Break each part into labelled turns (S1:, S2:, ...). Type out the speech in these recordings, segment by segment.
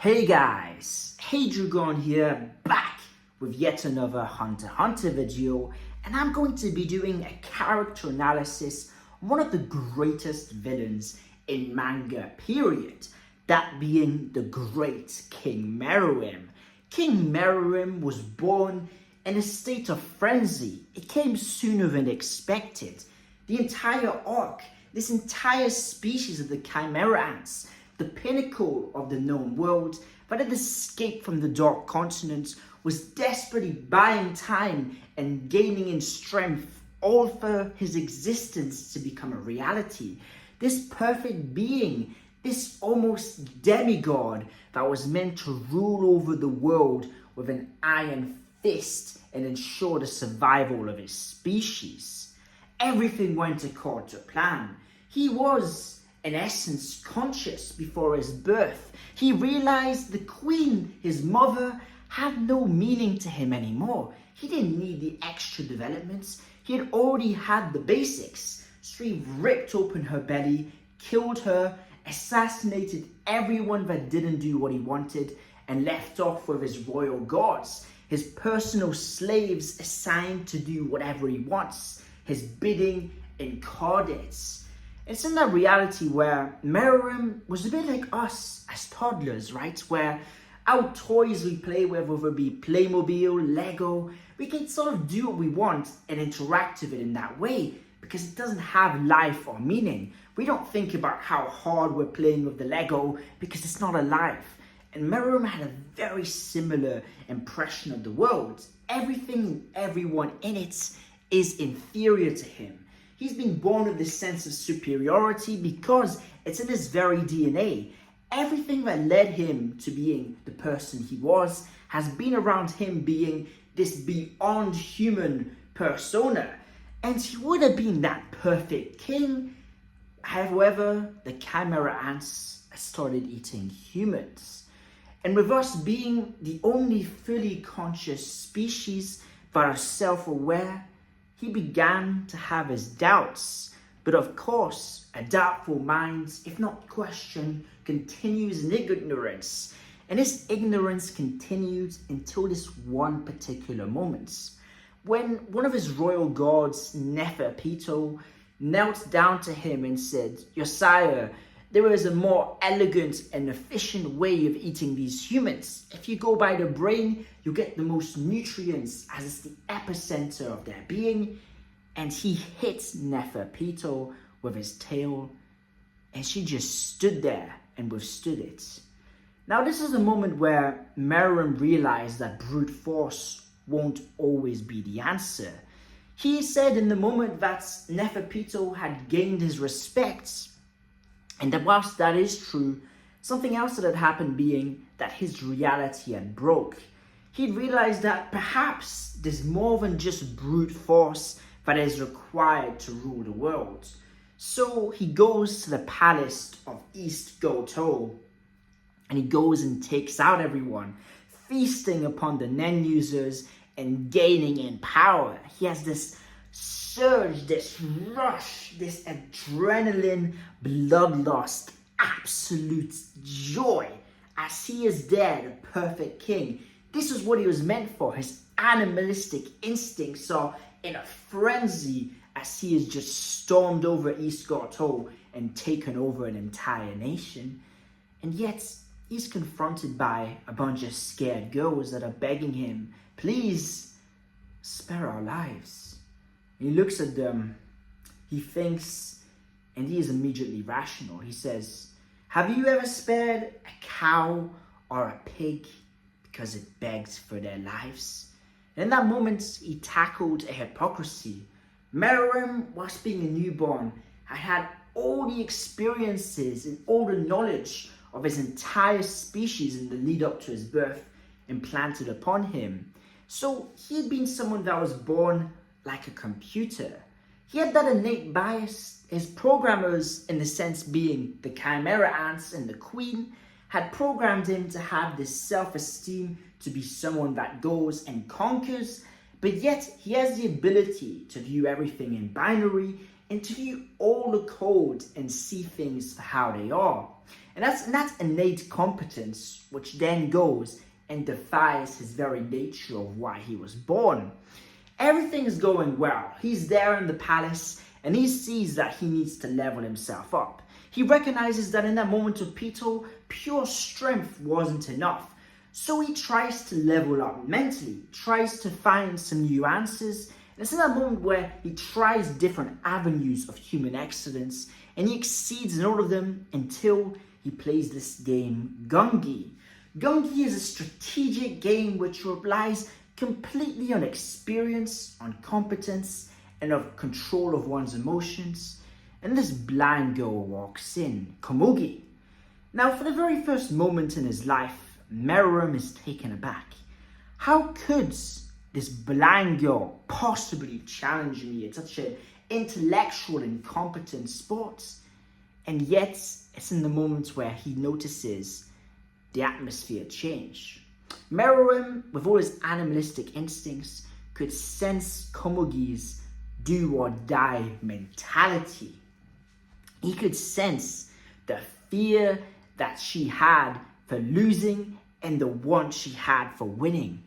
S1: Hey guys, Hey Dragon here, back with yet another Hunter x Hunter video, and I'm going to be doing a character analysis on one of the greatest villains in manga period, that being the great King Meruem. King Meruem was born in a state of frenzy. It came sooner than expected. The entire arc, this entire species of the Chimera ants, the pinnacle of the known world that had escaped from the Dark Continent, was desperately buying time and gaining in strength, all for his existence to become a reality. This perfect being, this almost demigod that was meant to rule over the world with an iron fist and ensure the survival of his species. Everything went according to plan. He was, in essence, conscious before his birth. He realized the queen, his mother, had no meaning to him anymore. He didn't need the extra developments. He had already had the basics. So he ripped open her belly, killed her, assassinated everyone that didn't do what he wanted, and left off with his royal guards, his personal slaves assigned to do whatever he wants, his bidding incarnates. It's in that reality where Meruem was a bit like us as toddlers, right? Where our toys we play with, whether it be Playmobil, Lego, we can sort of do what we want and interact with it in that way because it doesn't have life or meaning. We don't think about how hard we're playing with the Lego because it's not alive. And Meruem had a very similar impression of the world. Everything and everyone in it is inferior to him. He's been born with this sense of superiority because it's in his very DNA. Everything that led him to being the person he was has been around him being this beyond human persona. And he would have been that perfect king. However, the Chimera ants started eating humans. And with us being the only fully conscious species that are self-aware, he began to have his doubts. But of course, a doubtful mind, if not questioned, continues in ignorance. And this ignorance continued until this one particular moment, when one of his royal guards, Neferpito, knelt down to him and said, "Your sire, there is a more elegant and efficient way of eating these humans. If you go by the brain, you get the most nutrients as it's the epicenter of their being." And he hit Neferpito with his tail, and she just stood there and withstood it. Now this is a moment where Meruem realized that brute force won't always be the answer. He said in the moment that Neferpito had gained his respect, and that whilst that is true, something else that had happened being that his reality had broke. He'd realized that perhaps there's more than just brute force that is required to rule the world. So he goes to the palace of East Goto, and he goes and takes out everyone, feasting upon the Nen users and gaining in power. He has this surge, this rush, this adrenaline, bloodlust, absolute joy as he is there, the perfect king. This is what he was meant for. His animalistic instincts are in a frenzy as he has just stormed over East Goto and taken over an entire nation. And yet he's confronted by a bunch of scared girls that are begging him, "Please spare our lives." He looks at them, he thinks, and he is immediately rational. He says, "Have you ever spared a cow or a pig because it begged for their lives?" And in that moment, he tackled a hypocrisy. Meruem, whilst being a newborn, had all the experiences and all the knowledge of his entire species in the lead up to his birth implanted upon him. So he had been someone that was born like a computer. He had that innate bias. His programmers, in the sense being the Chimera ants and the queen, had programmed him to have this self-esteem, to be someone that goes and conquers, but yet he has the ability to view everything in binary and to view all the code and see things for how they are. And that's innate competence, which then goes and defies his very nature of why he was born. Everything is going well. He's there in the palace and he sees that he needs to level himself up. He recognizes that in that moment of pure strength wasn't enough. So he tries to level up mentally, tries to find some new answers. And it's in that moment where he tries different avenues of human excellence and he exceeds in all of them until he plays this game, Gungi. Gungi is a strategic game which relies completely on experience, on competence, and of control of one's emotions. And this blind girl walks in, Komugi. Now, for the very first moment in his life, Meruem is taken aback. How could this blind girl possibly challenge me at such an intellectual and competent sport? And yet, it's in the moments where he notices the atmosphere change. Meruem, with all his animalistic instincts, could sense Komugi's do or die mentality. He could sense the fear that she had for losing and the want she had for winning.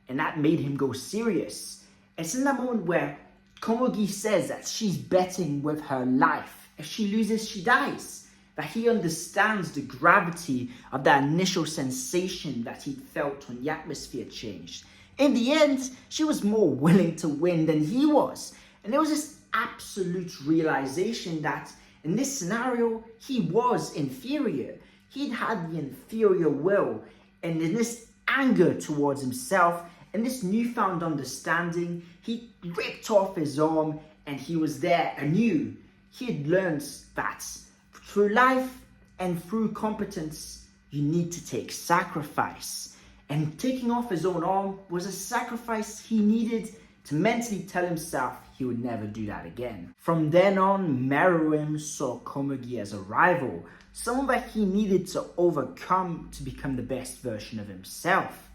S1: And that made him go serious. It's in that moment where Komugi says that she's betting with her life. If she loses, she dies. That he understands the gravity of that initial sensation that he felt when the atmosphere changed. In the end, she was more willing to win than he was. And there was this absolute realization that in this scenario, he was inferior. He'd had the inferior will. And in this anger towards himself, and this newfound understanding, he ripped off his arm and he was there anew. He had learned that through life and through competence, you need to take sacrifice. And taking off his own arm was a sacrifice he needed to mentally tell himself he would never do that again. From then on, Meruem saw Komugi as a rival, someone that he needed to overcome to become the best version of himself.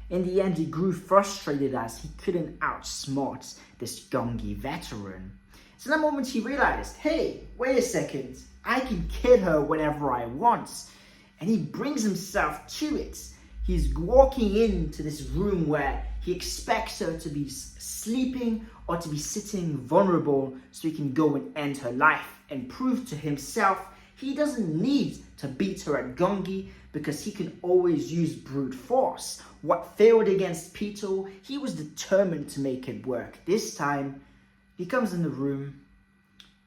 S1: In the end, he grew frustrated as he couldn't outsmart this Gungi veteran. So in that moment, he realized, hey, wait a second, I can kill her whenever I want. And he brings himself to it. He's walking into this room where he expects her to be sleeping or to be sitting vulnerable so he can go and end her life and prove to himself he doesn't need to beat her at Gungi because he can always use brute force. What failed against Pito, he was determined to make it work. This time, he comes in the room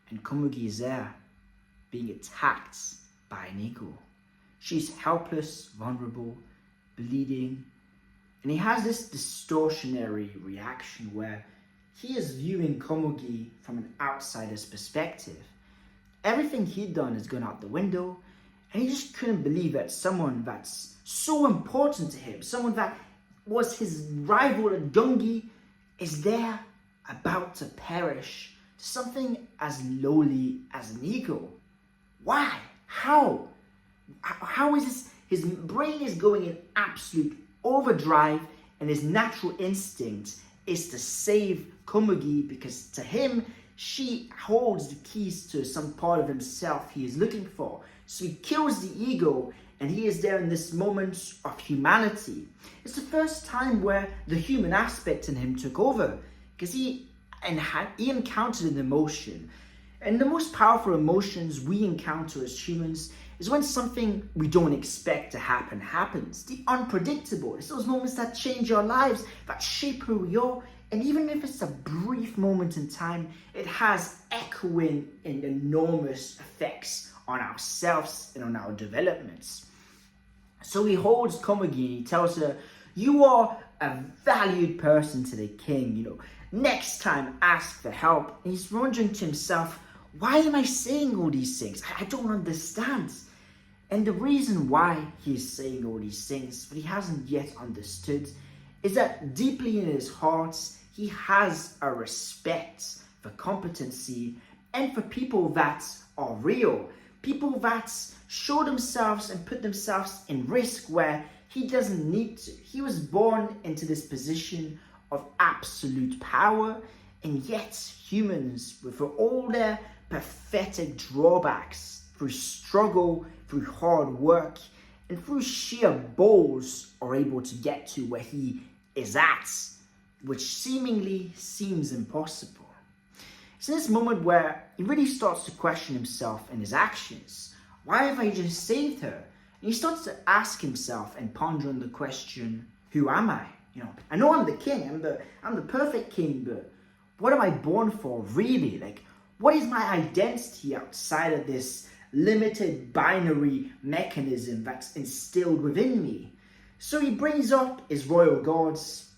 S1: and Komugi is there, being attacked by an eagle. She's helpless, vulnerable, bleeding, and he has this distortionary reaction where he is viewing Komugi from an outsider's perspective. Everything he'd done has gone out the window, and he just couldn't believe that someone that's so important to him, someone that was his rival at Gungi, is there about to perish to something as lowly as an eagle. Why? How? How is this? His brain is going in absolute overdrive, and his natural instinct is to save Komugi because to him, she holds the keys to some part of himself he is looking for. So he kills the ego, and he is there in this moment of humanity. It's the first time where the human aspect in him took over, because he encountered an emotion. And the most powerful emotions we encounter as humans is when something we don't expect to happen happens. The unpredictable. It's those moments that change our lives, that shape who we are. And even if it's a brief moment in time, it has echoing and enormous effects on ourselves and on our developments. So he holds Komugi and he tells her, you are a valued person to the king, next time ask for help. And he's wondering to himself, why am I saying all these things? I don't understand. And the reason why he is saying all these things, but he hasn't yet understood, is that deeply in his heart, he has a respect for competency and for people that are real. People that show themselves and put themselves in risk where he doesn't need to. He was born into this position of absolute power, and yet humans, for all their pathetic drawbacks, through struggle, through hard work, and through sheer balls are able to get to where he is at, which seemingly seems impossible. It's in this moment where he really starts to question himself and his actions. Why have I just saved her? And he starts to ask himself and ponder on the question, who am I? I know I'm the king, I'm the perfect king, but what am I born for really? Like, what is my identity outside of this limited binary mechanism that's instilled within me? So he brings up his royal guards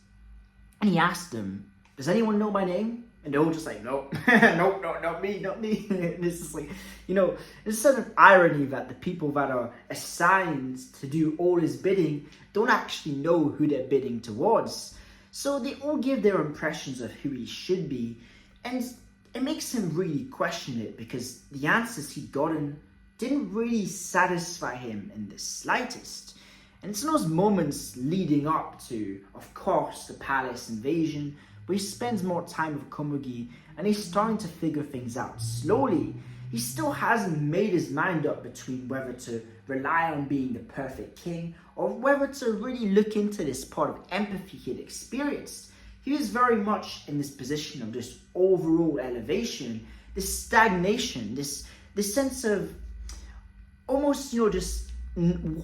S1: and he asks them, does anyone know my name? And they're all just like, nope, nope, no, not me. And it's just like, there's sort of irony that the people that are assigned to do all his bidding don't actually know who they're bidding towards. So they all give their impressions of who he should be, and it makes him really question it because the answers he'd gotten didn't really satisfy him in the slightest. And it's in those moments leading up to, of course, the palace invasion, where he spends more time with Komugi and he's starting to figure things out slowly. He still hasn't made his mind up between whether to rely on being the perfect king or whether to really look into this part of empathy he had experienced. He was very much in this position of this overall elevation, this stagnation, this sense of almost, just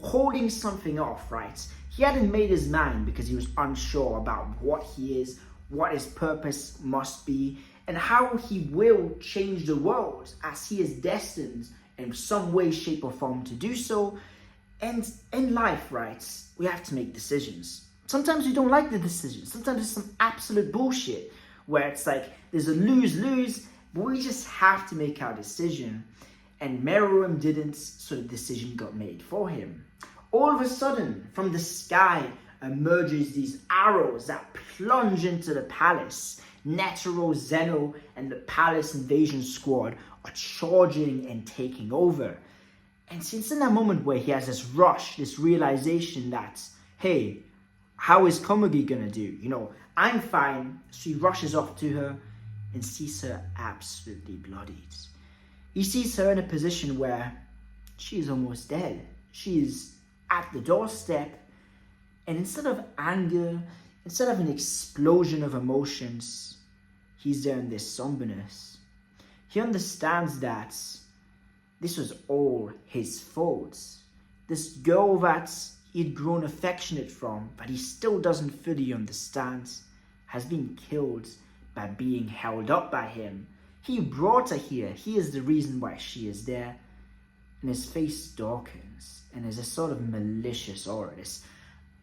S1: holding something off, right? He hadn't made his mind because he was unsure about what he is, what his purpose must be, and how he will change the world as he is destined in some way, shape, or form to do so. And in life, right, we have to make decisions. Sometimes we don't like the decision. Sometimes it's some absolute bullshit where it's like there's a lose-lose, but we just have to make our decision. And Meruem didn't, so the decision got made for him. All of a sudden, from the sky emerges these arrows that plunge into the palace. Netero, Zeno, and the palace invasion squad are charging and taking over. And since in that moment where he has this rush, this realization that, hey, how is Komugi gonna do? I'm fine. So he rushes off to her and sees her absolutely bloodied. He sees her in a position where she is almost dead. She is at the doorstep. And instead of anger, instead of an explosion of emotions, he's there in this somberness. He understands that this was all his fault. This girl that he'd grown affectionate from, but he still doesn't fully understand, has been killed by being held up by him. He brought her here. He is the reason why she is there. And his face darkens, and there's a sort of malicious aura, this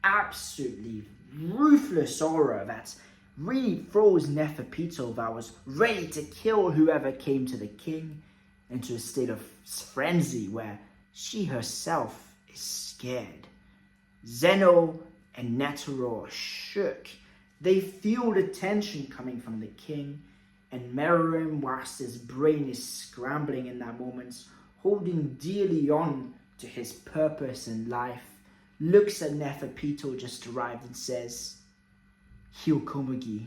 S1: absolutely ruthless aura that really throws Neferpito, that was ready to kill whoever came to the king, into a state of frenzy where she herself is scared. Zeno and Netero are shook. They feel the tension coming from the king, and Meruem, whilst his brain is scrambling in that moment, holding dearly on to his purpose in life, looks at Neferpito just arrived and says, "Heal Komugi,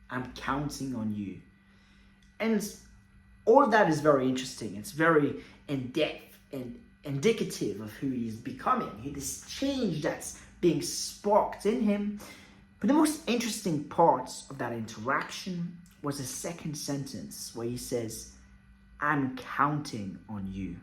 S1: I'm counting on you." And all of that is very interesting. It's very in-depth and indicative of who he's becoming. This change that's being sparked in him. But the most interesting part of that interaction was the second sentence where he says, "I'm counting on you."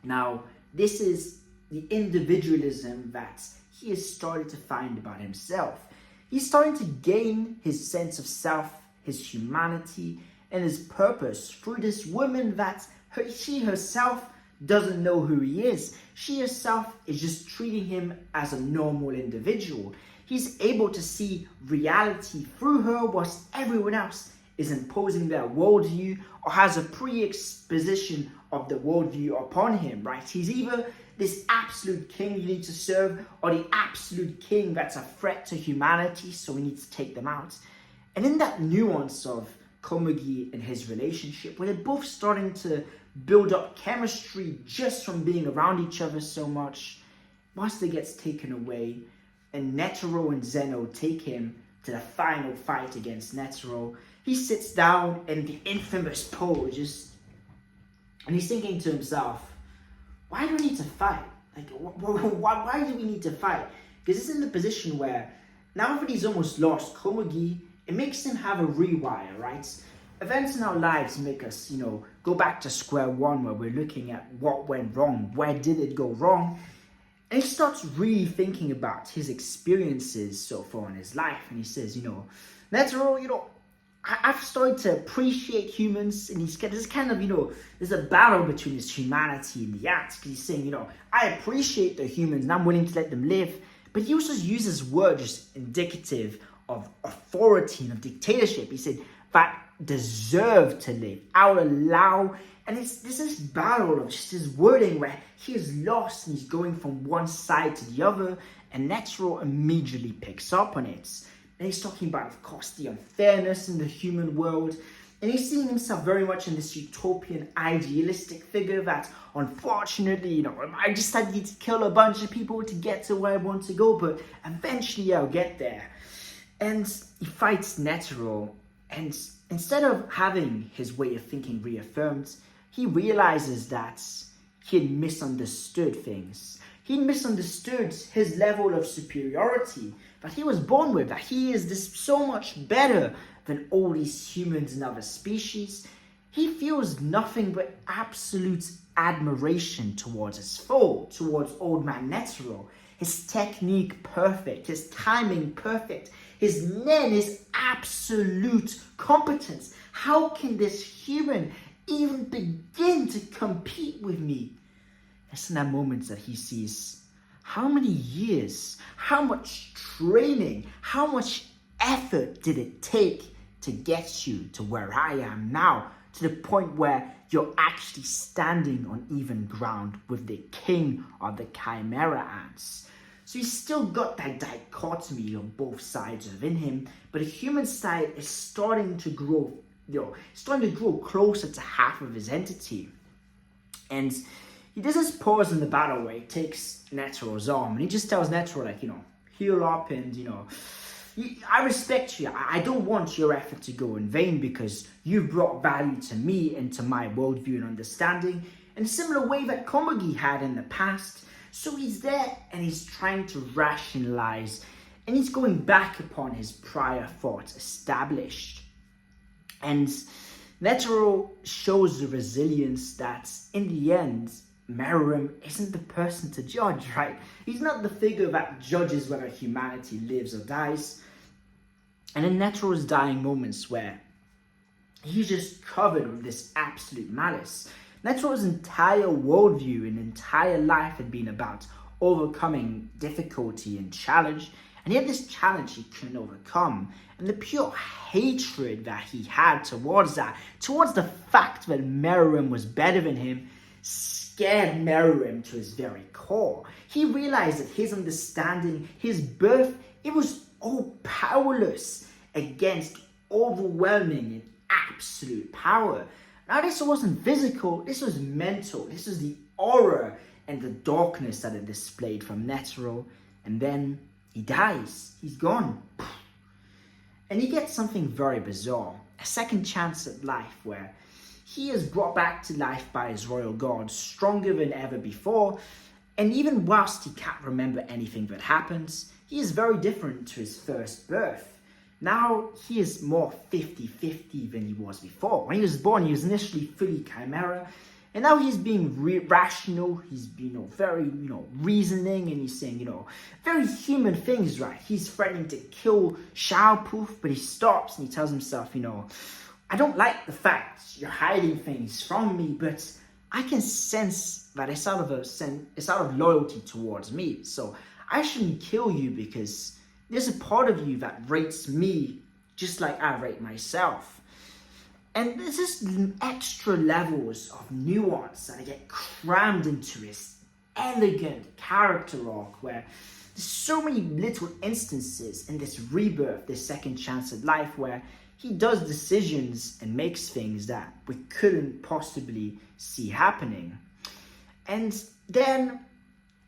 S1: Now, this is the individualism that he has started to find about himself. He's starting to gain his sense of self, his humanity, and his purpose through this woman that she herself doesn't know who he is. She herself is just treating him as a normal individual. He's able to see reality through her, whilst everyone else is imposing their worldview or has a pre-exposition of the worldview upon him, right? He's either this absolute king you need to serve or the absolute king that's a threat to humanity, so we need to take them out. And in that nuance of Komugi and his relationship, where they're both starting to build up chemistry just from being around each other so much, Master gets taken away, and Netero and Zeno take him to the final fight against Netero. He sits down in the infamous pose, and he's thinking to himself, why do we need to fight? Like, why do we need to fight? Because it's in the position where now that he's almost lost Komugi, it makes him have a rewire, right? Events in our lives make us, go back to square one where we're looking at what went wrong, where did it go wrong, and he starts really thinking about his experiences so far in his life, and he says, Netero, I've started to appreciate humans, and there's kind of, there's a battle between his humanity and the ants, because he's saying, I appreciate the humans, and I'm willing to let them live, but he also uses words indicative of authority and of dictatorship. He said, that deserve to live, I will allow, and it's this battle of just his wording where he is lost, and he's going from one side to the other, and Netero immediately picks up on it. And he's talking about, of course, the unfairness in the human world. And he's seeing himself very much in this utopian, idealistic figure that, unfortunately, I just need to kill a bunch of people to get to where I want to go, but eventually I'll get there. And he fights Netero, and instead of having his way of thinking reaffirmed, he realizes that he had misunderstood things. He misunderstood his level of superiority that he was born with, that he is this so much better than all these humans and other species. He feels nothing but absolute admiration towards his foe, towards old man Netero. His technique perfect, his timing perfect, his nen is absolute competence. How can this human even begin to compete with me? It's in that moment that he sees how many years, how much training, how much effort did it take to get you to where I am now, to the point where you're actually standing on even ground with the king of the Chimera ants. So he's still got that dichotomy on both sides within him, but the human side is starting to grow, closer to half of his entity. And he does this pause in the battle where he takes Netero's arm, and he just tells Netero, heal up, and, I respect you. I don't want your effort to go in vain, because you've brought value to me and to my worldview and understanding in a similar way that Komugi had in the past. So he's there, and he's trying to rationalize, and he's going back upon his prior thoughts established. And Netero shows the resilience that, in the end, Meruem isn't the person to judge, right? He's not the figure that judges whether humanity lives or dies. And in Netero's dying moments where he's just covered with this absolute malice, Netero's entire worldview and entire life had been about overcoming difficulty and challenge, and yet this challenge he couldn't overcome. And the pure hatred that he had towards the fact that Meruem was better than him, scared Meruem to his very core. He realized that his understanding, his birth, it was all powerless against overwhelming and absolute power. Now this wasn't physical, this was mental. This was the aura and the darkness that it displayed from Netero. And then he dies. He's gone. And he gets something very bizarre. A second chance at life where he is brought back to life by his royal god, stronger than ever before. And even whilst he can't remember anything that happens, he is very different to his first birth. Now he is more 50-50 than he was before. When he was born, he was initially fully Chimera, and now he's being rational. He's very reasoning, and he's saying very human things, right? He's threatening to kill Xiaopoof, but he stops and he tells himself, I don't like the fact you're hiding things from me, but I can sense that it's out of loyalty towards me. So I shouldn't kill you because there's a part of you that rates me just like I rate myself. And there's just extra levels of nuance that get crammed into his elegant character arc, where there's so many little instances in this rebirth, this second chance at life, where he does decisions and makes things that we couldn't possibly see happening. And then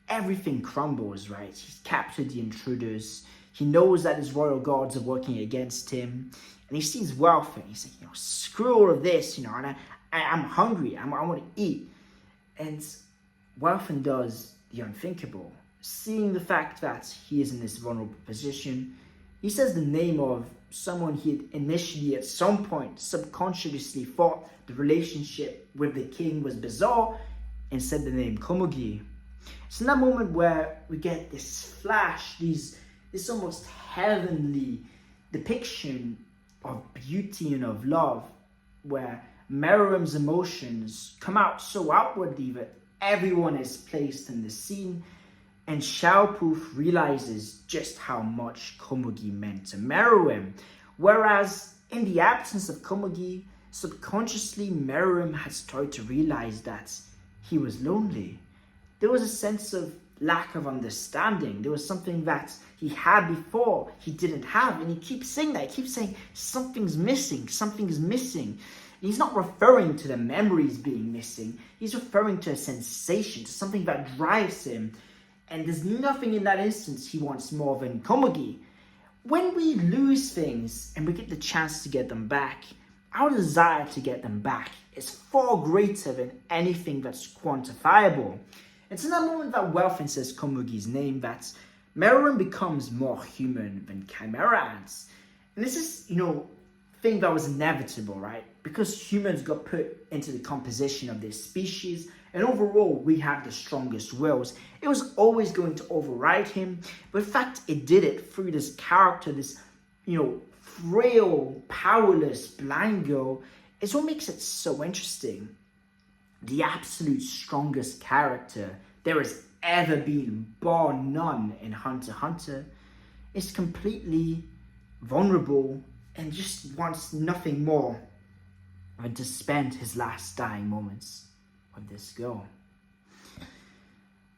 S1: everything crumbles, right? He's captured the intruders. He knows that his royal gods are working against him. And he sees wealth and he's like, screw all of this, and I'm hungry. I want to eat. And Welfin does the unthinkable. Seeing the fact that he is in this vulnerable position, he says the name of someone he had initially at some point subconsciously thought the relationship with the king was bizarre, and said the name Komugi. It's in that moment where we get this flash, this almost heavenly depiction of beauty and of love, where Meruem's emotions come out so outwardly that everyone is placed in the scene, and Xiaopuf realizes just how much Komugi meant to Meruem, whereas in the absence of Komugi, subconsciously Meruem had started to realize that he was lonely. There was a sense of lack of understanding. There was something that he had before he didn't have, and he keeps saying that. He keeps saying something's missing, something's missing. He's not referring to the memories being missing. He's referring to a sensation, to something that drives him. And there's nothing in that instance he wants more than Komugi. When we lose things and we get the chance to get them back, our desire to get them back is far greater than anything that's quantifiable. It's in that moment that Welfin says Komugi's name that Meruem becomes more human than Chimera ants. And this is, thing that was inevitable, right? Because humans got put into the composition of this species, and overall we have the strongest wills. It was always going to override him, but in fact it did it through this character, this, frail, powerless, blind girl. It's what makes it so interesting. The absolute strongest character there has ever been, bar none, in Hunter x Hunter, is completely vulnerable and just wants nothing more than to spend his last dying moments with this girl.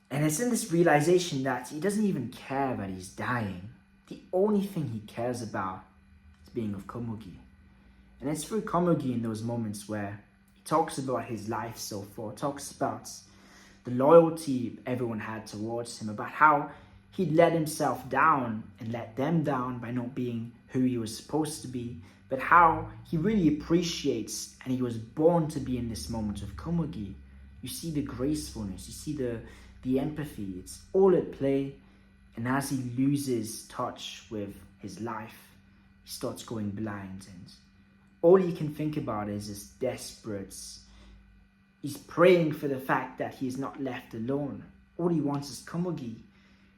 S1: And it's in this realization that he doesn't even care that he's dying. The only thing he cares about is being with Komugi. And it's through Komugi in those moments where he talks about his life so far, talks about the loyalty everyone had towards him, about how he'd let himself down and let them down by not being who he was supposed to be, but how he really appreciates and he was born to be in this moment of Komugi. You see the gracefulness, you see the empathy, it's all at play. And as he loses touch with his life, he starts going blind, and all he can think about is this desperate. He's praying for the fact that he's not left alone. All he wants is Komugi.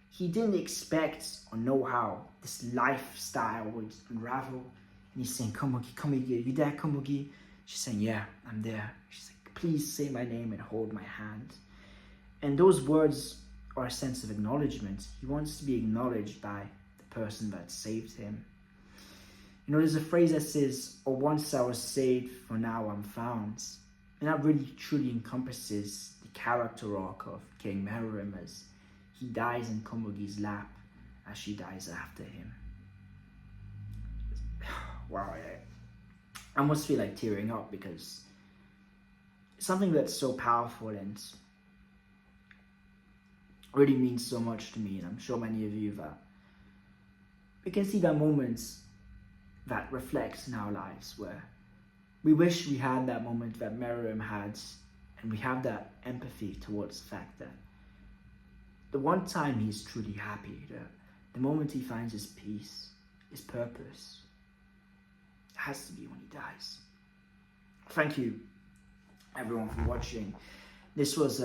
S1: He didn't expect or know how this lifestyle would unravel. And he's saying, Komugi, are you there, Komugi? She's saying, yeah, I'm there. She's like, please say my name and hold my hand. And those words are a sense of acknowledgement. He wants to be acknowledged by the person that saved him. There's a phrase that says, oh, once I was saved, for now I'm found. And that really truly encompasses the character arc of King Meruem as he dies in Komugi's lap as she dies after him. Wow, I almost feel like tearing up because it's something that's so powerful and really means so much to me, and I'm sure many of you that we can see that moments that reflects in our lives where we wish we had that moment that Meruem had, and we have that empathy towards the fact that the one time he's truly happy, the moment he finds his peace, his purpose, it has to be when he dies. Thank you everyone for watching. This was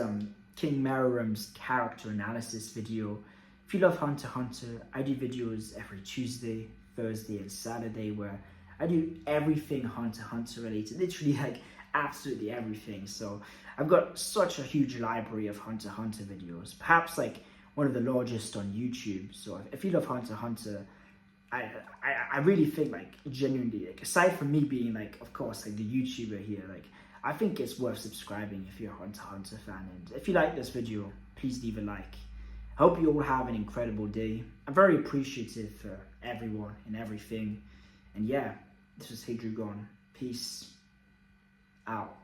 S1: King Meruem's character analysis video. If you love Hunter x Hunter, I do videos every Tuesday, Thursday and Saturday where I do everything Hunter x Hunter related, literally like absolutely everything. So I've got such a huge library of Hunter x Hunter videos, perhaps like one of the largest on YouTube. So if you love Hunter x Hunter, I really think like genuinely, like aside from me being like, of course, like the YouTuber here, like I think it's worth subscribing if you're a Hunter x Hunter fan. And if you like this video, please leave a like. I hope you all have an incredible day. I'm very appreciative for everyone and everything. And yeah, this is Hedrugon. Peace out.